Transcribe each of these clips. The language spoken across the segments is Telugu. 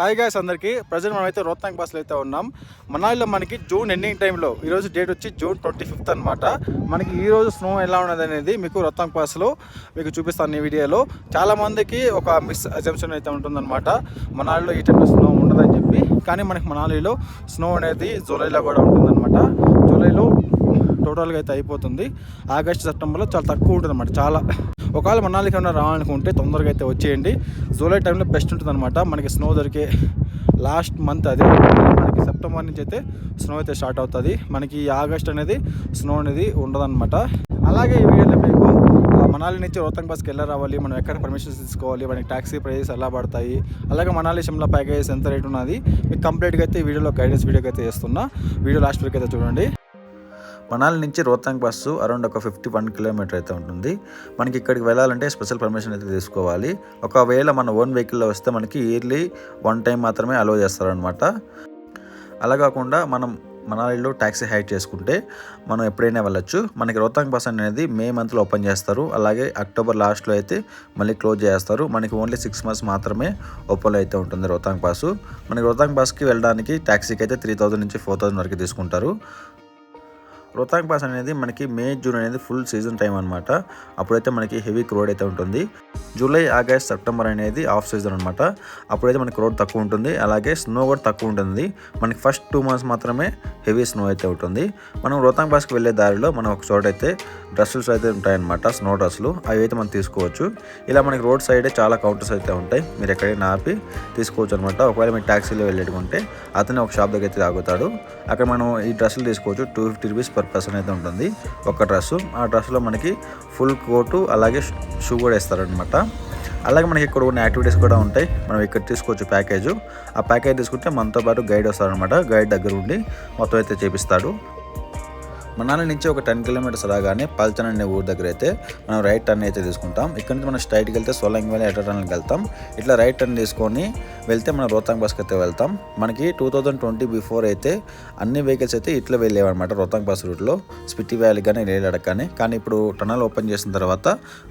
హాయ్ గాయ్స్ అందరికీ ప్రజెంట్ మనమైతే రోహతాంగ్ పాస్లో అయితే ఉన్నాం. మనాలిలో మనకి జూన్ ఎండింగ్ టైంలో ఈరోజు డేట్ వచ్చి జూన్ 25 అనమాట. మనకి ఈరోజు స్నో ఎలా ఉన్నది అనేది మీకు రోహతాంగ్ పాస్లో మీకు చూపిస్తాను ఈ వీడియోలో. చాలామందికి ఒక మిస్ అజంప్షన్ అయితే ఉంటుందన్నమాట, మనాలిలో ఈ టైంలో స్నో ఉండదని చెప్పి. కానీ మనకి మనాలిలో స్నో అనేది జూలైలో కూడా ఉంటుందన్నమాట. జూలైలో టోటల్గా అయితే అయిపోతుంది. ఆగస్ట్ సెప్టెంబర్లో చాలా తక్కువ ఉంటుంది అన్నమాట. చాలా ఒకవేళ మనాలికి ఏమైనా రావాలనుకుంటే తొందరగా అయితే వచ్చేయండి. జూలై టైంలో బెస్ట్ ఉంటుంది అనమాట. మనకి స్నో దొరికే లాస్ట్ మంత్ అదే. మనకి సెప్టెంబర్ నుంచి అయితే స్నో అయితే స్టార్ట్ అవుతుంది. మనకి ఆగస్ట్ అనేది స్నో అనేది ఉండదన్నమాట. అలాగే ఈ వీడియోలో మీకు మనాలి నుంచి రోహతాంగ్ పాస్కి ఎలా రావాలి, మనం ఎక్కడ పర్మిషన్స్ తీసుకోవాలి, మనకి ట్యాక్సీ ప్రైజెస్ ఎలా పడతాయి, అలాగే మనాలి షిమ్లా ప్యాకేజెస్ ఎంత రేట్ ఉన్నది మీకు కంప్లీట్గా అయితే ఈ వీడియోలో గైడెన్స్ వీడియోకి అయితే చేస్తున్నా. వీడియో లాస్ట్ వరకు అయితే చూడండి. మనాలి నుంచి రోహతాంగ్ పాస్ అరౌండ్ ఒక 51 కిలోమీటర్ అయితే ఉంటుంది. మనకి ఇక్కడికి వెళ్ళాలంటే స్పెషల్ పర్మిషన్ అయితే తీసుకోవాలి. ఒకవేళ మన ఓన్ వెహికల్లో వస్తే మనకి ఇయర్లీ 1 టైం మాత్రమే అలో చేస్తారనమాట. అలా కాకుండా మనం మనాలిలో ట్యాక్సీ హైర్ చేసుకుంటే మనం ఎప్పుడైనా వెళ్ళొచ్చు. మనకి రోహతాంగ్ పాస్ అనేది మే మంత్లో ఓపెన్ చేస్తారు, అలాగే అక్టోబర్ లాస్ట్లో అయితే మళ్ళీ క్లోజ్ చేస్తారు. మనకి ఓన్లీ 6 మంత్స్ మాత్రమే ఓపెన్లో అయితే ఉంటుంది రోహతాంగ్ పాస్. మనకి రోహతాంగ్ పాస్కి వెళ్ళడానికి ట్యాక్సీకి అయితే 3000 నుంచి 4000 వరకు తీసుకుంటారు. రోహతాంగ్ పాస్ అనేది మనకి మే జూన్ అనేది ఫుల్ సీజన్ టైం అనమాట. అప్పుడైతే మనకి హెవీ క్రౌడ్ అయితే ఉంటుంది. జూలై ఆగస్ట్ సెప్టెంబర్ అనేది ఆఫ్ సీజన్ అనమాట. అప్పుడైతే మనకి క్రౌడ్ తక్కువ ఉంటుంది, అలాగే స్నో కూడా తక్కువ ఉంటుంది. మనకి ఫస్ట్ 2 మంత్స్ మాత్రమే హెవీ స్నో అయితే ఉంటుంది. మనం రోహతాంగ్ పాస్కి వెళ్ళే దారిలో మనం ఒక చోట అయితే డ్రెస్సెస్ అయితే ఉంటాయన్నమాట, స్నో డ్రెస్సులు. అవి అయితే మనం తీసుకోవచ్చు. ఇలా మనకి రోడ్ సైడే చాలా కౌంటర్స్ అయితే ఉంటాయి, మీరు ఎక్కడైనా ఆపి తీసుకోవచ్చు అనమాట. ఒకవేళ మీరు ట్యాక్సీలో వెళ్ళేటుకుంటే అతనే ఒక షాప్ దగ్గర అయితే ఆగుతాడు. అక్కడ మనం ఈ డ్రెస్సులు తీసుకోవచ్చు. 250 రూపీస్ పర్ పర్సన్ అయితే ఉంటుంది ఒక డ్రెస్సు. ఆ డ్రెస్సులో మనకి ఫుల్ కోటు అలాగే షూ కూడా ఇస్తారనమాట. అలాగే మనకి ఇక్కడ ఉన్న యాక్టివిటీస్ కూడా ఉంటాయి, మనం ఇక్కడ తీసుకోవచ్చు ప్యాకేజ్. ఆ ప్యాకేజ్ తీసుకుంటే మనతో పాటు గైడ్ వస్తారనమాట. గైడ్ దగ్గర ఉండి మొత్తం అయితే చేపిస్తాడు. మనాలి నుంచి ఒక 10 కిలోమీటర్స్ రాగానే పల్చన్ అనే ఊరు దగ్గర అయితే మనం రైట్ టర్న్ అయితే తీసుకుంటాం. ఇక్కడ నుంచి మనం స్ట్రైట్కి వెళ్తే సోలంగ్ వ్యాలీ ఎటర్ టర్న్కి వెళ్తాం. ఇట్లా రైట్ టర్న్ తీసుకొని వెళ్తే మనం రోహతాంగ్ పాస్కి అయితే వెళ్తాం. మనకి 2020 బిఫోర్ అయితే అన్ని వెహికల్స్ అయితే ఇట్లా వెళ్ళేవన్నమాట రోహతాంగ్ పాస్ రూట్లో, స్పిటి వ్యాలీ కానీ లేలడక్ కానీ ఇప్పుడు టన్నల్ ఓపెన్ చేసిన తర్వాత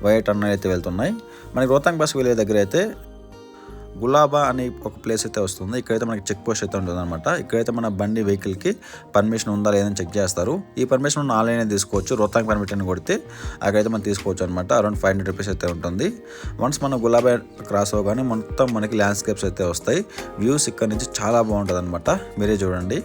వైట్ టన్నల్ అయితే వెళ్తున్నాయి. మనకి రోహతాంగ్ పాస్కి వెళ్ళే దగ్గర అయితే గులాబా అని ఒక ప్లేస్ అయితే వస్తుంది. ఇక్కడైతే మనకి చెక్ పోస్ట్ అయితే ఉంటుంది అనమాట. ఇక్కడైతే మన బండి వెహికల్కి పర్మిషన్ ఉందా లేదని చెక్ చేస్తారు. ఈ పర్మిషన్ ఉన్న ఆన్లైన్ తీసుకోవచ్చు. రోహతాంగ్ పర్మిట్ అని కొడితే అక్కడైతే మనం తీసుకోవచ్చు అనమాట. అరౌండ్ 500 రూపీస్ అయితే ఉంటుంది. వన్స్ మనం గులాబా క్రాస్ అవగానే మొత్తం మనకి ల్యాండ్స్కేప్స్ అయితే వస్తాయి. వ్యూస్ ఇక్కడ నుంచి చాలా బాగుంటుంది అనమాట, మీరే చూడండి.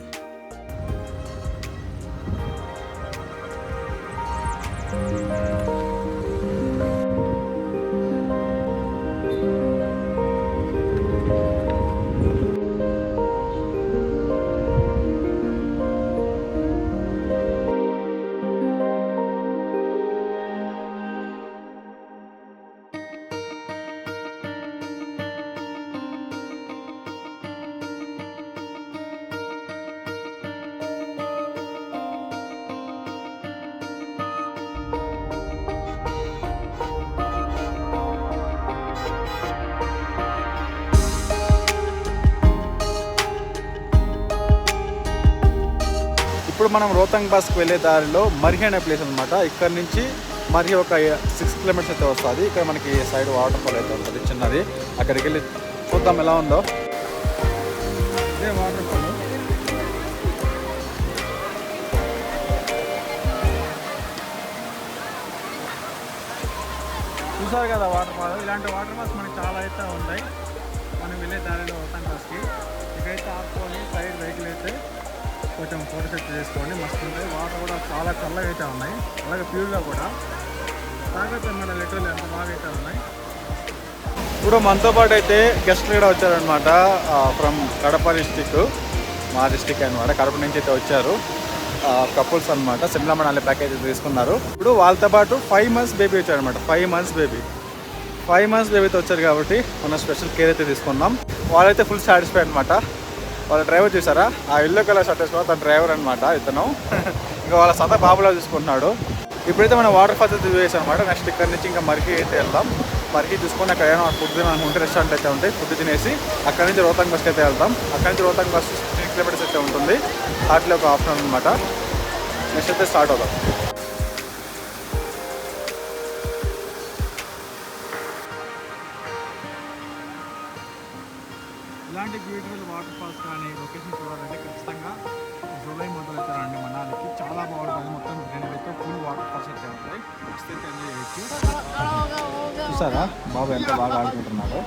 ఇప్పుడు మనం రోహతాంగ్ పాస్కి వెళ్ళే దారిలో మర్హి అనే ప్లేస్ అనమాట. ఇక్కడ నుంచి మర్హి ఒక 6 కిలోమీటర్స్ అయితే వస్తుంది. ఇక్కడ మనకి సైడ్ వాటర్ ఫాల్ అయితే ఉంటుంది చిన్నది. అక్కడికి వెళ్ళి చూద్దాం ఎలా ఉందో. ఇదే వాటర్ ఫాల్. చూసారు కదా వాటర్ ఫాల్. ఇలాంటి వాటర్ ఫాల్స్ మనకి చాలా అయితే ఉంటాయి మనం వెళ్ళే దారిలో రోహతాంగ్ పాస్కి. ఇక్కడైతే ఆపుకొని సైడ్ వెహికల్ అయితే కొంచెం ఫోటో సెట్ చేసుకోండి, మస్తు ఉంటాయి. వాటర్ కూడా చాలా చల్లగా అయితే ఉన్నాయి, అలాగే ప్యూర్గా కూడా తాగొచ్చు అన్నమాట. లిటరల్ ఎంత బాగా అయితే ఉన్నాయి. ఇప్పుడు మనతో పాటు అయితే గెస్ట్లు కూడా వచ్చారనమాట ఫ్రమ్ కడప డిస్టిక్, మా డిస్టిక్ అనమాట. కడప నుంచి అయితే వచ్చారు కపుల్స్ అనమాట. సిమ్లా మనాలి ప్యాకేజ్ తీసుకున్నారు. ఇప్పుడు వాళ్ళతో పాటు 5 మంత్స్ బేబీ వచ్చారనమాట. 5 మంత్స్ బేబీతో వచ్చారు కాబట్టి మనం స్పెషల్ కేర్ అయితే తీసుకున్నాం. వాళ్ళైతే ఫుల్ సాటిస్ఫైడ్ అనమాట. వాళ్ళ డ్రైవర్ చూసారా, ఆ ఎల్లో కలర్ షర్ట్ వేసుకోవాలి, తన డ్రైవర్ అనమాట ఇతను. ఇంకా వాళ్ళ సొంత బాబులా చూసుకుంటున్నాడు. ఇప్పుడైతే మనం వాటర్ ఫాల్స్ అయితే చూసేసాం అనమాట. నెక్స్ట్ ఇక్కడ నుంచి ఇంకా మర్హి అయితే వెళ్దాం. మర్హి చూసుకొని అక్కడ ఏమైనా ఫుడ్ తినాలనుకుంటే రెస్టారెంట్ అయితే ఉంటాయి, ఫుడ్ తినేసి అక్కడ నుంచి రోహతాంగ్ బస్కి అయితే వెళ్తాం. అక్కడ నుంచి రోహతాంగ్ బస్ 16 కిలోమీటర్స్ అయితే ఉంటుంది. హార్ట్లో ఒక హాఫ్ అన్ అవర్ అనమాట. నెక్స్ట్ అయితే స్టార్ట్ అవుతాం. ఇలాంటి బ్యూటిఫుల్ వాటర్ ఫాల్స్ కానీ లొకేషన్ చూడాలంటే ఖచ్చితంగా జూలై మంత్లో అయితే రండి మనాలికి. చాలా బాగుంటుంది. మొత్తం గ్రీనరీ అయితే ఫుల్ వాటర్ ఫాల్స్ అయితే ఉంటాయి. నెక్స్ట్ అయితే ఎంజాయ్ చేయొచ్చు. చూసారా బాబు ఎంత బాగా ఆడుకుంటున్నారో.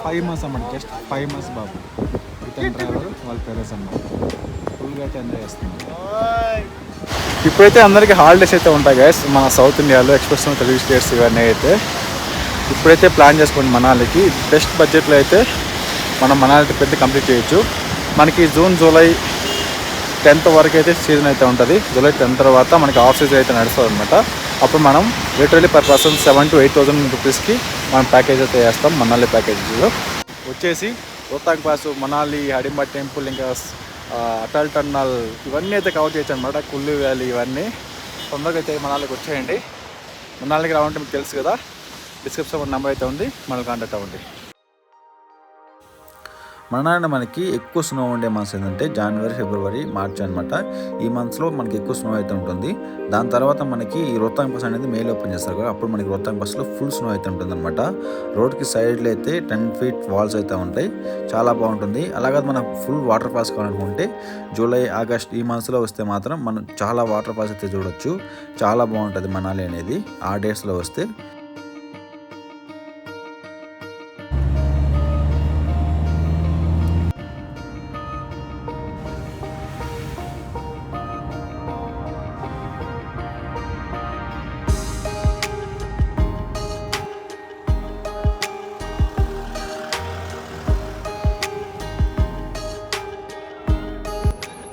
5 months అన్నమాట, జస్ట్ 5 months బాబు. ఇతని డ్రైవర్ వాళ్ళ పేరెంట్స్ అన్నమాట. ఫుల్గా అయితే ఎంజాయ్ చేస్తున్నారు. ఇప్పుడైతే అందరికీ హాలిడేస్ అయితే ఉంటాయి గైస్ మన సౌత్ ఇండియాలో, ఎక్స్ప్రెస్ తెలుగు స్టేట్స్ ఇవన్నీ అయితే. ఇప్పుడైతే ప్లాన్ చేసుకోండి మనాలికి. బెస్ట్ బడ్జెట్లో అయితే మనం మనాలి ట్రిప్ అయితే కంప్లీట్ చేయొచ్చు. మనకి జూన్ జూలై 10th వరకు అయితే సీజన్ అయితే ఉంటుంది. జూలై 10th తర్వాత మనకి ఆఫ్ సీజన్ అయితే నడుస్తుంది అనమాట. అప్పుడు మనం లిటరలీ పర్ పర్సన్ 7,000 to 8,000 రూపీస్కి మనం ప్యాకేజ్ అయితే వేస్తాం. మనాలి ప్యాకేజీలో వచ్చేసి రోహతాంగ్ పాస్, మనాలి, హడింబా టెంపుల్, ఇంకా అటల్ టన్నల్ ఇవన్నీ అయితే కవర్ చేయొచ్చు అనమాట. కుల్లు వ్యాలీ ఇవన్నీ. తొందరగా అయితే మనాలికి వచ్చేయండి. మనాలికి రావాలంటే మీకు తెలుసు కదా, డిస్క్రిప్షన్ నెంబర్ అయితే ఉంది, మనల్ని కాంటాక్ట్ అవ్వండి. మనాలిలో మనకి ఎక్కువ స్నో ఉండే మంత్స్ ఏంటంటే జనవరి, ఫిబ్రవరి, మార్చ్ అనమాట. ఈ మంత్స్లో మనకి ఎక్కువ స్నో అయితే ఉంటుంది. దాని తర్వాత మనకి ఈ రోహతాంగ్ పాస్ అనేది మేలో ఓపెన్ చేస్తారు కదా, అప్పుడు మనకి రోహతాంగ్ పాస్లో ఫుల్ స్నో అయితే ఉంటుంది అనమాట. రోడ్కి సైడ్లో అయితే 10 feet వాల్స్ అయితే ఉంటాయి. చాలా బాగుంటుంది. అలాగే మనం ఫుల్ వాటర్ ఫాల్స్ కావాలనుకుంటే జూలై, ఆగస్ట్ ఈ మంత్స్లో వస్తే మాత్రం మనం చాలా వాటర్ ఫాల్స్ అయితే చూడొచ్చు. చాలా బాగుంటుంది మనాలి అనేది ఆ డేస్లో వస్తే.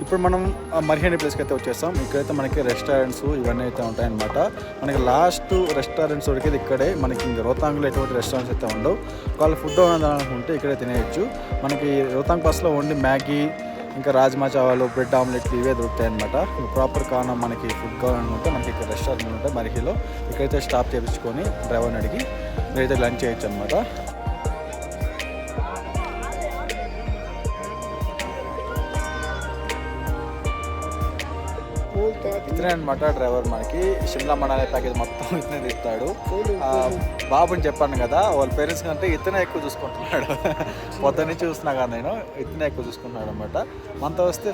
ఇప్పుడు మనం మరిహేని ప్లేస్కి అయితే వచ్చేస్తాం. ఇక్కడైతే మనకి రెస్టారెంట్స్ ఇవన్నీ అయితే ఉంటాయన్నమాట. మనకి లాస్ట్ రెస్టారెంట్స్ దొరికేది ఇక్కడే. మనకి ఇంకా రోహతాంగ్లో ఎటువంటి రెస్టారెంట్స్ అయితే ఉండవు. ఒకవేళ ఫుడ్ అనుకుంటే ఇక్కడే తినేయచ్చు. మనకి రోహతాంగ్ పాస్లో ఓన్లీ మ్యాగీ, ఇంకా రాజ్మా చావాలు, బ్రెడ్ ఆమ్లెట్లు ఇవే దొరుకుతాయి అనమాట. ప్రాపర్ కారణం మనకి ఫుడ్ కావాలనుకుంటే మనకి ఇక్కడ రెస్టారెంట్ ఉంటాయి మరిహిలో. ఇక్కడైతే స్టాప్ చేయించుకొని డ్రైవర్ని అడిగి మీరైతే లంచ్ చేయొచ్చు అనమాట. ఇతనే అనమాట డ్రైవర్. మనకి షిమ్లా మనాలి ప్యాకేజ్ మొత్తం ఇతనే తీస్తాడు. బాబుని చెప్పాను కదా, వాళ్ళ పేరెంట్స్ కంటే ఇతనే ఎక్కువ చూసుకుంటున్నాడు. పొద్దున్నీ చూస్తున్నా కదా నేను, ఇతనే ఎక్కువ చూసుకుంటున్నాడు అనమాట. మనతో వస్తే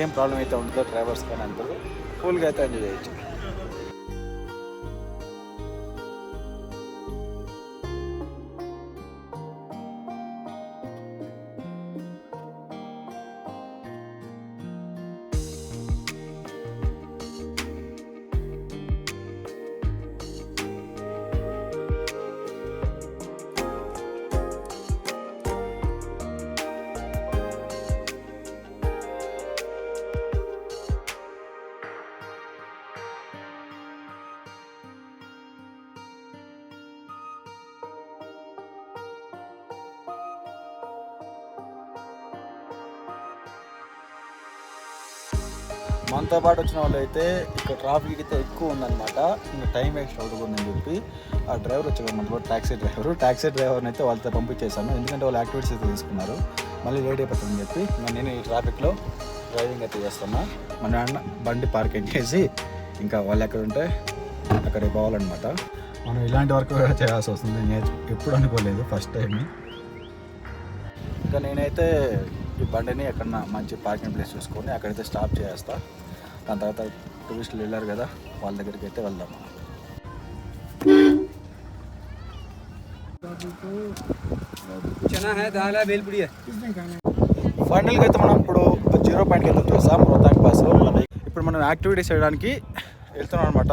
ఏం ప్రాబ్లం అయితే ఉంటుందో డ్రైవర్స్ కానీ అందరూ ఫుల్గా అయితే ఎంజాయ్ చేయొచ్చు. మనతో పాటు వచ్చిన వాళ్ళు అయితే ఇక్కడ ట్రాఫిక్ అయితే ఎక్కువ ఉందన్నమాట. ఇంకా టైం వేస్ట్ అవుతుందని చెప్పి ఆ డ్రైవర్ వచ్చారు మనతో పాటు, ట్యాక్సీ డ్రైవర్ని అయితే వాళ్ళతో పంపించేశాను. ఎందుకంటే వాళ్ళు యాక్టివిటీస్ అయితే తీసుకున్నారు, మళ్ళీ లేట్ అయిపోతుందని చెప్పి నేను ఈ ట్రాఫిక్లో డ్రైవింగ్ అయితే చేస్తున్నా. మన నాన్న బండి పార్కింగ్ చేసి ఇంకా వాళ్ళు ఎక్కడ ఉంటే అక్కడికి పోవాలన్నమాట. మనం ఇలాంటి వర్క్ కూడా చేయాల్సి వస్తుంది. నేను ఎప్పుడు అనుకోలేదు, ఫస్ట్ టైం. ఇంకా నేనైతే ఈ బండిని ఎక్కడన్నా మంచి పార్కింగ్ ప్లేస్ చూసుకొని అక్కడైతే స్టాప్ చేస్తా. దాని తర్వాత టూరిస్టులు వెళ్ళారు కదా, వాళ్ళ దగ్గరికి అయితే వెళ్దాము. ఫైనల్గా అయితే మనం ఇప్పుడు 0 పాయింట్కి అయితే చూసాం రోహతాంగ్ పాస్లో. ఇప్పుడు మనం యాక్టివిటీస్ చేయడానికి వెళ్తున్నాం అనమాట.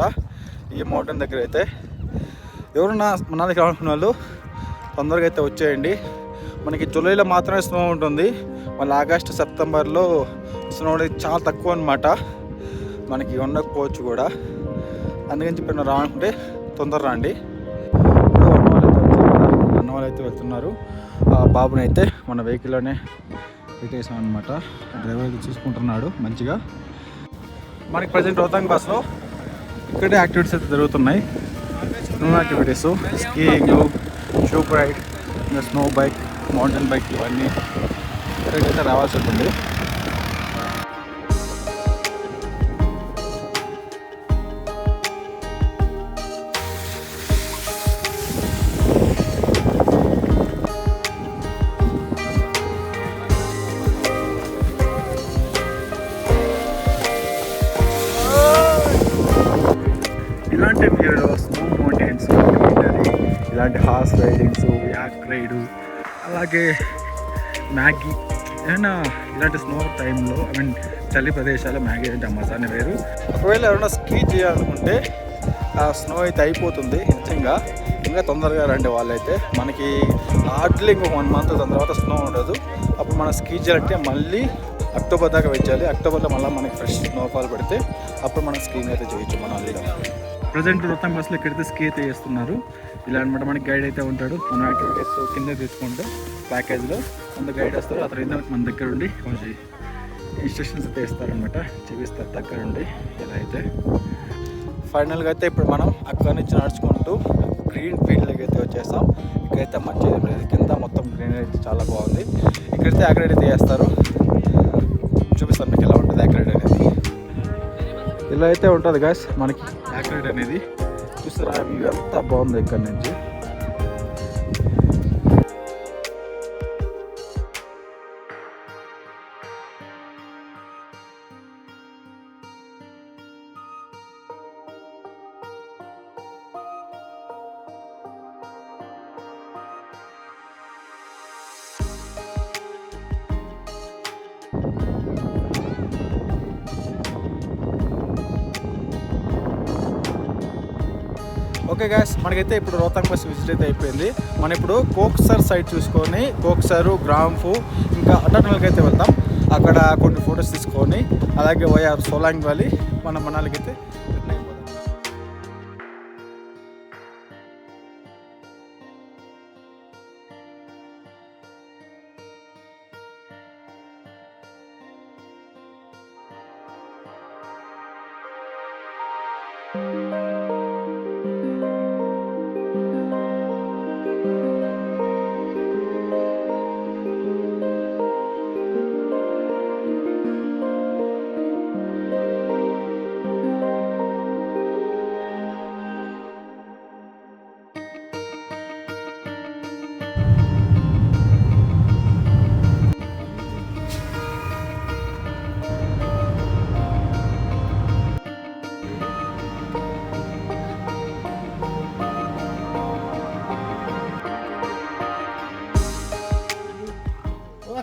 ఈ మౌంటైన్ దగ్గర అయితే ఎవరన్నా మన దగ్గర అనుకున్న వాళ్ళు తొందరగా అయితే వచ్చేయండి. మనకి జూలైలో మాత్రమే స్నో ఉంటుంది. మళ్ళీ ఆగస్టు, సెప్టెంబర్లో స్నో అనేది చాలా తక్కువ అనమాట. మనకి ఉండకపోవచ్చు కూడా. అందుకని చెప్పి నేను రావాలనుకుంటే తొందర రండి. అన్న వాళ్ళు అయితే వెళ్తున్నారు. బాబుని అయితే మన వెహికల్లోనే పెట్టేసాం అనమాట. డ్రైవర్ అయితే చూసుకుంటున్నాడు మంచిగా. మనకి ప్రజెంట్ రోహతాంగ్ పాస్లో ఇక్కడే యాక్టివిటీస్ అయితే జరుగుతున్నాయి. స్నో యాక్టివిటీస్, స్కీయింగ్, షూప్ రైడ్, ఇంకా స్నో బైక్, మౌంటైన్ బైక్ ఇవన్నీ ఇక్కడికైతే రావాల్సి ఉంటుంది. ఇలాంటి హార్స్ రైడింగ్స్, యాక్ రైడు, అలాగే మ్యాగీ ఏమైనా ఇలాంటి స్నో టైంలో చలి ప్రదేశాల్లో మ్యాగీ అంటే మజానే వేరు. ఒకవేళ ఎవరైనా స్కీ చేయాలనుకుంటే ఆ స్నో అయితే అయిపోతుంది నిజంగా, ఇంకా తొందరగా రండి వాళ్ళైతే. మనకి హార్డ్లీ ఇంకొక 1 month దాని తర్వాత స్నో ఉండదు. అప్పుడు మనం స్కీ చేయాలంటే మళ్ళీ అక్టోబర్ దాకా వెచ్చాలి. అక్టోబర్లో మళ్ళీ మనకి ఫ్రెష్ స్నోఫాల్ పడితే అప్పుడు మనం స్కీయింగ్ అయితే చేయొచ్చు మనాలిలో. ప్రజెంట్ రోహతాంగ్ పాస్లో ఎక్కడైతే స్కీ అయితే చేస్తున్నారు ఇలా అనమాట. మనకి గైడ్ అయితే ఉంటాడు. మన యాక్టివిటీస్ కింద తీసుకుంటే ప్యాకేజ్లో కొంత గైడ్ వస్తారు. ఆ తర్వాత మన దగ్గర ఉండి కొంచెం ఇన్స్ట్రక్షన్స్ అయితే ఇస్తారనమాట, చూపిస్తారు దగ్గర ఉండి ఇలా అయితే. ఫైనల్గా అయితే ఇప్పుడు మనం అక్కడి నుంచి నడుచుకుంటూ గ్రీన్ ఫీల్డ్లోకి అయితే వచ్చేస్తాం. ఇక్కడైతే మంచిది లేదు, కింద మొత్తం గ్రీనరీ అయితే చాలా బాగుంది. ఇక్కడైతే యాక్రైడ్ అయితే చేస్తారు, చూపిస్తాను మీకు ఎలా ఉంటుంది యాక్రైడ్ అనేది. ఇలా అయితే ఉంటుంది గాయ్స్ మనకి యాక్రైడ్ అనేది. చూస్తారా ఎంత బాగుంది ఇక్కడ నుంచి. ఓకే గాయస్, మనకైతే ఇప్పుడు రోహతాంగ్ పాస్ విజిట్ అయితే అయిపోయింది. మనం ఇప్పుడు కోక్సర్ సైడ్ చూసుకొని కోక్సరు, గ్రాంఫు ఇంకా అటానల్కి అయితే వెళ్తాం. అక్కడ కొన్ని ఫొటోస్ తీసుకొని అలాగే వైఆర్ సోలాంగ్ వ్యాలీ మన మనాలికి అయితే రిటర్న్ అయిపోతాం.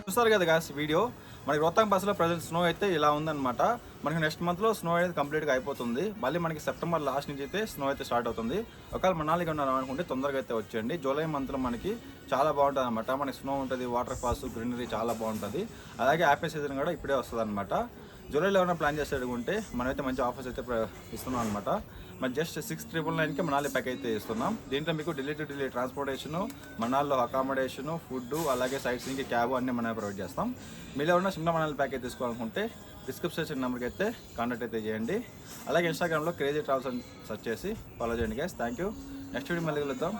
చూస్తారు కదా గాస్ వీడియో. మనకి రోహతాంగ్ పాస్లో ప్రజెంట్ స్నో అయితే ఇలా ఉందన్నమాట. మనకి నెక్స్ట్ మంత్లో స్నో అయితే కంప్లీట్గా అయిపోతుంది. మళ్ళీ మనకి సెప్టెంబర్ లాస్ట్ నుంచి అయితే స్నో అయితే స్టార్ట్ అవుతుంది. ఒకవేళ మనాలిగా ఉన్నారనుకుంటే తొందరగా అయితే వచ్చేయండి. జూలై మంత్లో మనకి చాలా బాగుంటుంది అనమాట. మనకి స్నో ఉంటుంది, వాటర్ ఫాల్స్, గ్రీనరీ చాలా బాగుంటుంది. అలాగే హ్యాపీ సీజన్ కూడా ఇప్పుడే వస్తుంది అనమాట. జూలైలో ఏమైనా ప్లాన్ చేసేటంటే మనమైతే మంచి ఆఫర్స్ అయితే ఇస్తున్నాం అనమాట. మరి జస్ట్ 6,999కి మనాలి ప్యాక్ అయితే ఇస్తున్నాం. దీంట్లో మీకు ఢిల్లీ టు ఢిల్లీ ట్రాన్స్పోర్టేషను, మనాల్లో అకామిడేషను, ఫుడ్, అలాగే సైట్ సీయింగ్కి క్యాబ్ అన్నీ మనం ప్రొవైడ్ చేస్తాం. మీరు ఎవరైనా సిమ్లా మనాలి ప్యాక్ అయితే తీసుకోవాలనుకుంటే డిస్క్రిప్షన్ నెంబర్కి అయితే కాంటాక్ట్ అయితే చేయండి. అలాగే ఇన్స్టాగ్రామ్లో క్రేజీ ట్రావెల్స్ అని సెర్చ్ చేసి ఫాలో చేయండి guys. Thank you. Next video మళ్ళీ కలుద్దాం.